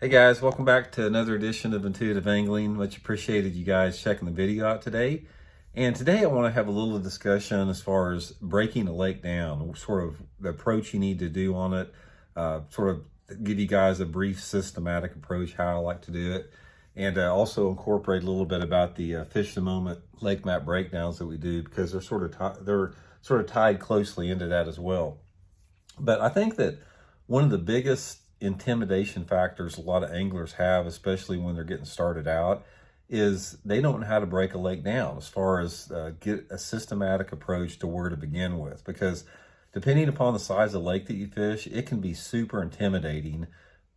Hey guys, welcome back to another edition of Intuitive Angling. Much appreciated you guys checking the video out today. And today I want to have a little discussion as far as breaking a lake down, sort of the approach you need to do on it, sort of give you guys a brief systematic approach, how I like to do it, and also incorporate a little bit about the Fish the Moment lake map breakdowns that we do, because they're sort of tied closely into that as well. But I think that one of the biggest intimidation factors a lot of anglers have, especially when they're getting started out, is they don't know how to break a lake down as far as get a systematic approach to where to begin with. Because depending upon the size of the lake that you fish, it can be super intimidating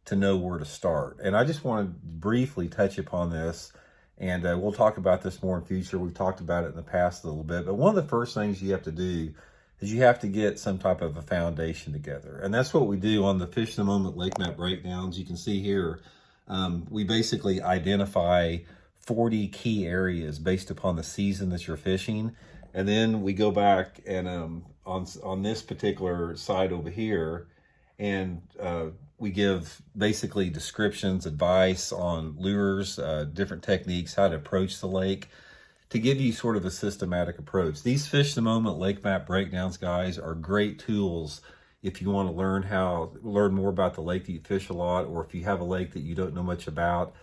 to know where to start. And I just want to briefly touch upon this, and we'll talk about this more in future. We've talked about it in the past a little bit, but one of the first things you have to do is you have to get some type of a foundation together. And that's what we do on the Fish the Moment lake map breakdowns. You can see here, we basically identify 40 key areas based upon the season that you're fishing. And then we go back and on this particular side over here, and we give basically descriptions, advice on lures, different techniques, how to approach the lake, to give you sort of a systematic approach. These Fish the Moment lake map breakdowns, guys, are great tools if you want to learn more about the lake that you fish a lot, or if you have a lake that you don't know much about.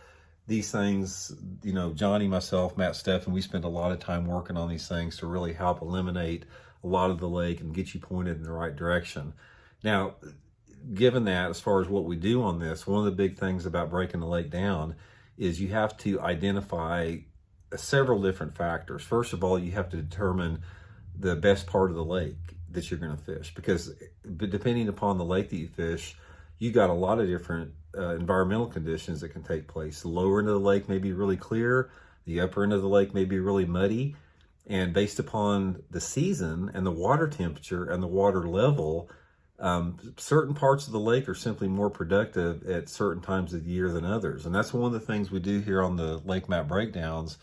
These things, you know, Johnny, myself, Matt, Stephan, we spend a lot of time working on these things to really help eliminate a lot of the lake and get you pointed in the right direction. Now, given that, as far as what we do on this, one of the big things about breaking the lake down is you have to identify several different factors. First of all, you have to determine the best part of the lake that you're going to fish, because depending upon the lake that you fish, you got a lot of different environmental conditions that can take place. The lower end of the lake may be really clear, the upper end of the lake may be really muddy, and based upon the season and the water temperature and the water level, certain parts of the lake are simply more productive at certain times of the year than others. And that's one of the things we do here on the lake map breakdowns,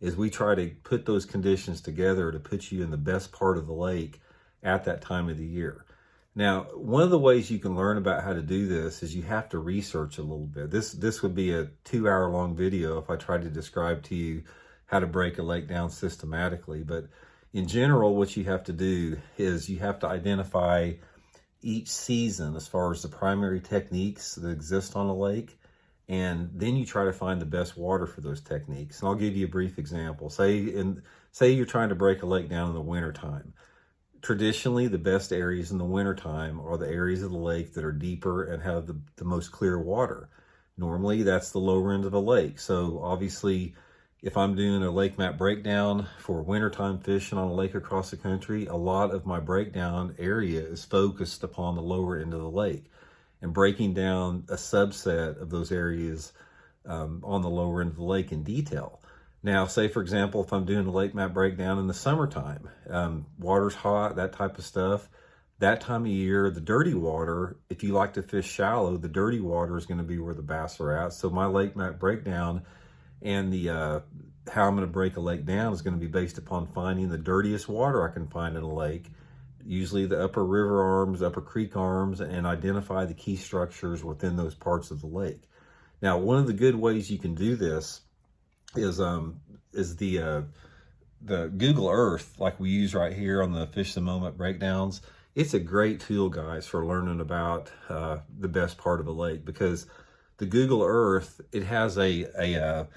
is we try to put those conditions together to put you in the best part of the lake at that time of the year. Now, one of the ways you can learn about how to do this is you have to research a little bit. This would be a 2-hour long video if I tried to describe to you how to break a lake down systematically. But in general, what you have to do is you have to identify each season as far as the primary techniques that exist on a lake, and then you try to find the best water for those techniques. And I'll give you a brief example. Say you're trying to break a lake down in the wintertime. Traditionally, the best areas in the wintertime are the areas of the lake that are deeper and have the most clear water. Normally, that's the lower end of the lake. So obviously, if I'm doing a lake map breakdown for wintertime fishing on a lake across the country, a lot of my breakdown area is focused upon the lower end of the lake and breaking down a subset of those areas on the lower end of the lake in detail. Now, say for example, if I'm doing a lake map breakdown in the summertime, water's hot, that type of stuff, that time of year, the dirty water, if you like to fish shallow, the dirty water is going to be where the bass are at. So my lake map breakdown and the how I'm going to break a lake down is going to be based upon finding the dirtiest water I can find in a lake, usually the upper river arms, upper creek arms, and identify the key structures within those parts of the lake. Now, one of the good ways you can do this is the Google Earth, like we use right here on the Fish the Moment breakdowns. It's a great tool, guys, for learning about the best part of a lake, because the Google Earth, it has a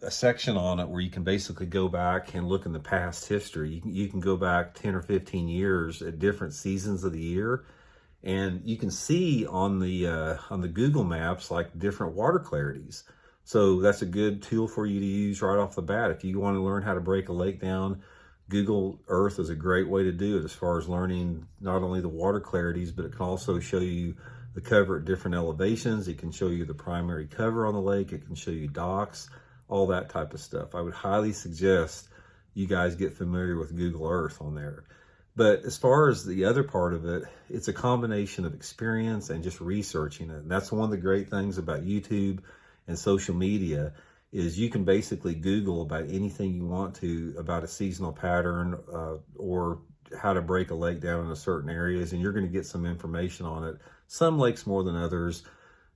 section on it where you can basically go back and look in the past history. You can go back 10 or 15 years at different seasons of the year, and you can see on the Google Maps like different water clarities. So that's a good tool for you to use right off the bat. If you want to learn how to break a lake down, Google Earth is a great way to do it as far as learning not only the water clarities, but it can also show you the cover at different elevations. It can show you the primary cover on the lake. It can show you docks, all that type of stuff. I would highly suggest you guys get familiar with Google Earth on there. But as far as the other part of it, it's a combination of experience and just researching it. And that's one of the great things about YouTube and social media, is you can basically Google about anything you want to about a seasonal pattern or how to break a lake down in certain areas, and you're going to get some information on it. Some lakes more than others.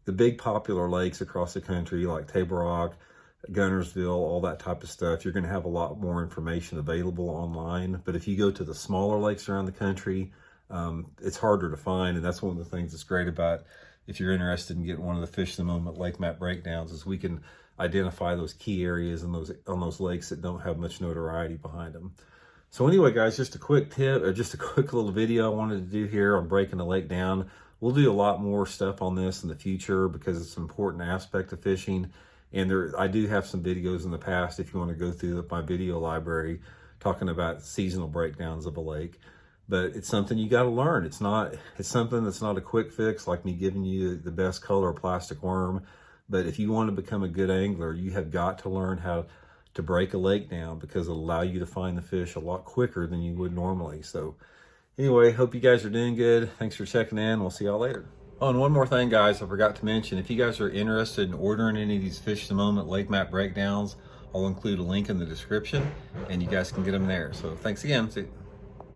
the big popular lakes across the country, like Table Rock, Gunnersville, all that type of stuff, you're going to have a lot more information available online. But if you go to the smaller lakes around the country, it's harder to find. And that's one of the things that's great about, if you're interested in getting one of the Fish of the Moment lake map breakdowns, is we can identify those key areas on those lakes that don't have much notoriety behind them. So anyway, guys, just a quick tip, or just a quick little video I wanted to do here on breaking a lake down. We'll do a lot more stuff on this in the future because it's an important aspect of fishing. And I do have some videos in the past if you want to go through my video library talking about seasonal breakdowns of a lake. But it's something you got to learn. It's something that's not a quick fix like me giving you the best color plastic worm. But if you want to become a good angler, you have got to learn how to break a lake down, because it'll allow you to find the fish a lot quicker than you would normally. So anyway, hope you guys are doing good. Thanks for checking in. We'll see y'all later. Oh, and one more thing, guys, I forgot to mention, if you guys are interested in ordering any of these Fish of the Moment lake map breakdowns, I'll include a link in the description and you guys can get them there. So thanks again. See you.